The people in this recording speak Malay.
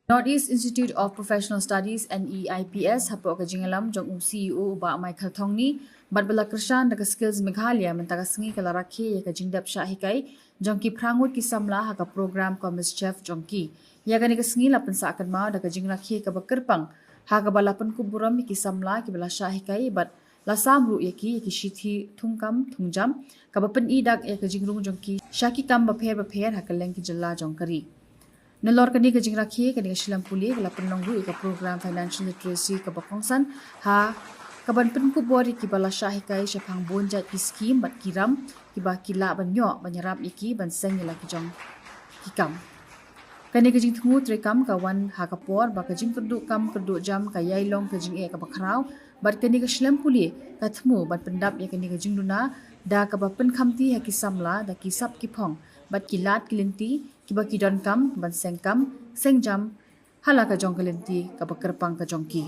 Northeast Institute of Professional Studies NEIPS hapo ka jingalam jong CEO ba Michael Thongni bat bala krishan da skills Meghalaya mentaga singi kala rakhi ya ka jingdap shahikai jong ki prangut ki samla ha ka program ko Miss Chef jong ki ya ka ni ka singi lapan sa akan ma da ka jing rakhi ka bakirpang ha ka balapan ku buram ki samla ki bala shahikai bat lasam ru ya ki shithi thungkam thungjam ka bapan idak ya ka jingrung jong ki shaki kam ba pher ha ka leng ki jalla jong kari Nalor kani ka jing rakhi kani ka shilam puli wala penlonggu ka program financial literacy ka bakongsan ha kaban pen ku bori ki bala shahi kai shapang bonjat ki scheme bat kiram ki ba kila banyo banyarap iki ban seng la ki jong ki kam kani ka jing thungu trekam ka wan ha ka por ba ka jing kerdu jam ka yailong ka jing e ka bakrau bat kani ka shilam puli ka thmu bat pendap ya kani ka jing duna da ka ba pen khamti ha ki samla da ki sap ki phong bat kilat kilinti kiba kidon kam ban seng kam seng jam hala ka jong kalinti ka bakarpang ka jong ki